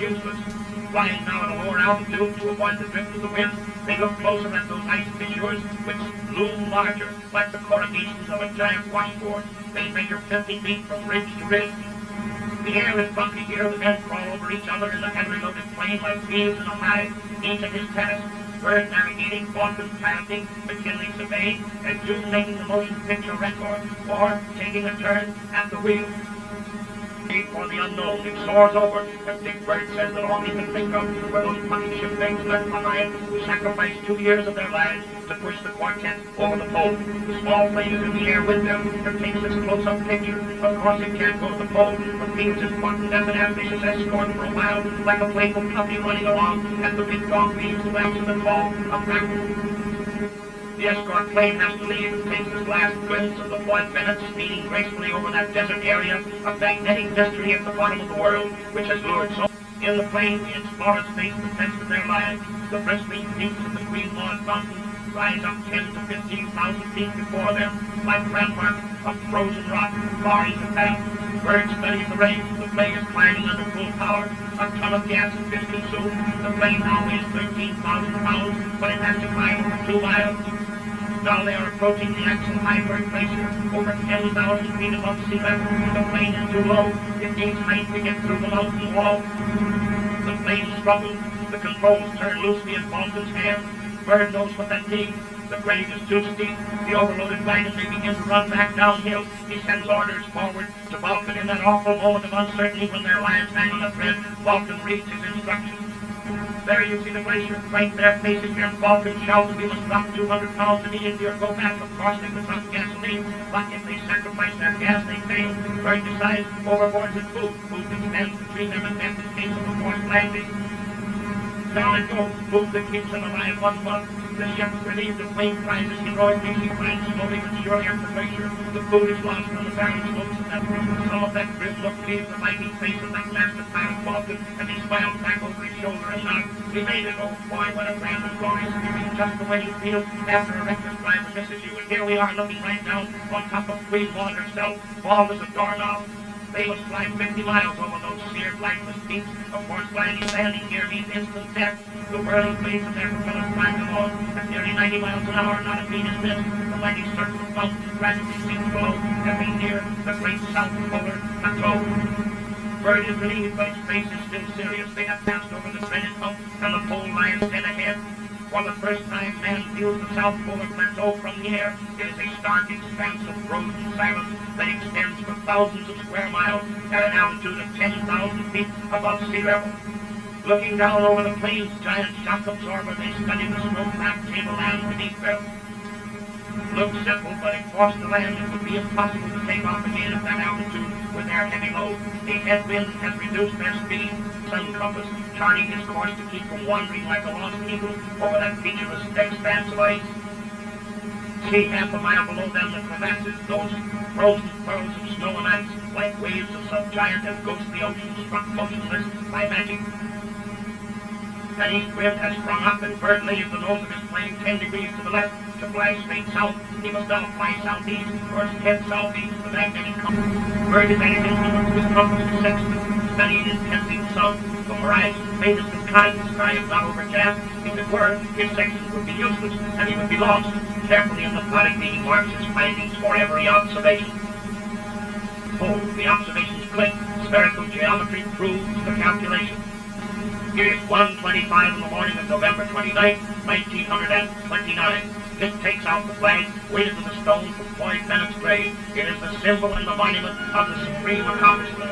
useless. Flying now at a lower altitude to avoid the drift of the wind, they look closer at those ice fissures which loom larger, like the corrugations of a giant washboard. They measure 50 feet from ridge to ridge. The air is bumpy here. The men crawl over each other in the heavily loaded plane like thieves in a hive, each at his task. Byrd navigating, Vulcan piloting, McKinley surveying, and June making the motion picture record, or taking a turn at the wheel. For the unknown, it soars over, and Big Byrd says that all he can think of were those plucky shipmates left behind who sacrificed 2 years of their lives to push the quartet over the pole. The small plane is in the air with them and takes this close-up picture. Of course it can't go to the pole, but feels important as an ambitious escort for a while, like a playful puppy running along, and the big dog leaves to answer the call of backward. The escort plane has to leave and takes its last glimpse of the Floyd Bennett speeding gracefully over that desert area of magnetic mystery at the bottom of the world, which has lured so. In the plane, the explorers face the test of their lives. The bristling peaks of the Green Lawn Mountains rise up 10 to 15,000 feet before them, like ramparts of frozen rock, far into path. Byrd studies the range. The plane is climbing under full power. A ton of gas has been consumed. The plane now weighs 13,000 pounds, but it has to climb over 2 miles. Now they are approaching the Axel-Heiberg Glacier, over 10,000 feet above sea level. The plane is too low. It needs height to get through the mountain wall. The plane struggles. The controls turn loosely in Vulcan's hands. Byrd knows what that means. The grade is too steep. The overloaded wagon may begin to run back downhill. He sends orders forward to Vulcan. In that awful moment of uncertainty when their lives hang on the thread, Vulcan reads his instructions. There you see the glacier, right there facing your Vulcan shouts, we must drop 200 pounds immediately or go back. Of course they could drop gasoline, but if they sacrifice their gas, they fail. Byrd decides overboard with food. Food that stands between them and death in case of a forced landing. Down it goes, food that keeps them alive 1 month. The ship's relieved, the plane rises heroically. She climbs slowly but surely up the glacier. The food is lost on the barren slopes of that river. Some of that grim look leaves the mighty face of that master pilot Vulcan, and he smiles back over his shoulder and nods. We made it, old boy, what a grand and glorious feeling, just the way you feel after a reckless driver misses you. And here we are looking right down on top of Queen Maud herself, bald as a doorknob. They must fly 50 miles over those seared, lifeless peaks. Of course, landing here means instant death. The whirling blades of their propellers drive them on at nearly 90 miles an hour. Not a beat is missed. The mighty circle of mountains gradually sinks below, and we near the great South Polar Plateau. Byrd is relieved, but his face is still serious. They have passed over the dreaded hump, and the pole lies dead ahead. For the first time, man feels the South Polar Plateau from the air. It is a stark expanse of frozen silence that extends for thousands of square miles at an altitude of 10,000 feet above sea level. Looking down over the plane's giant shock absorber, they study the snow-capped tableland beneath them. Looks simple, but if forced to land, it would be impossible to take off again at that altitude with their heavy load. A headwind has reduced their speed. Sun compass charting his course to keep from wandering like a lost eagle over that featureless expanse of ice. See half a mile below them the crevasses, those frozen pearls of snow and ice, like waves of some giant and ghostly ocean struck motionless by magic. An east wind has sprung up, and Byrd lays the nose of his plane 10 degrees to the left to fly straight south. He must now fly southeast, or head southeast, the magnetic compass. Byrd is at his instruments with compass and sextant, studying intensely the sun. The horizon, faintest and kind, the sky is not overcast. If it were, his section would be useless, and he would be lost. Carefully and methodically he marks his findings for every observation. Oh, the observations click. Spherical geometry proves the calculation. It is 1:25 in the morning of November 29, 1929. This takes out the flag, weighted to the stone from Floyd Bennett's grave. It is the symbol and the monument of the supreme accomplishment.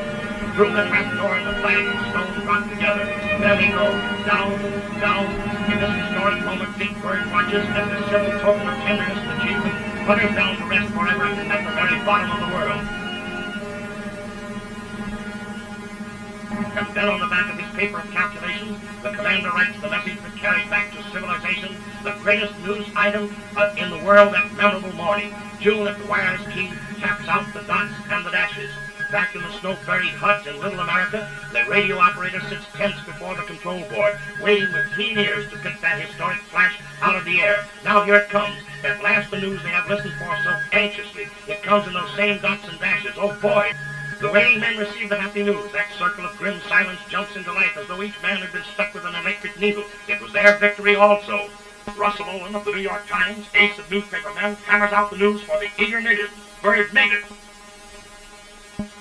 Through the trapdoor and the flag and stone drop together. There they go, down, down. In this historic moment, Big Byrd watches as a simple token of tenderness and achievement flutters down to rest forever at the very bottom of the world. And then on the back of his paper of calculations, the commander writes the message that carries back to civilization the greatest news item in the world that memorable morning. June at the wireless key taps out the dots and the dashes. Back in the snow-buried huts in Little America, the radio operator sits tense before the control board, waiting with keen ears to pick that historic flash out of the air. Now here it comes. At last the news they have listened for so anxiously. It comes in those same dots and dashes. Oh boy! The waiting men receive the happy news. That circle of grim silence jumps into life as though each man had been stuck with an electric needle. It was their victory also. Russell Owen of the New York Times, ace of newspaper men, hammers out the news for the eager native. Byrd made it.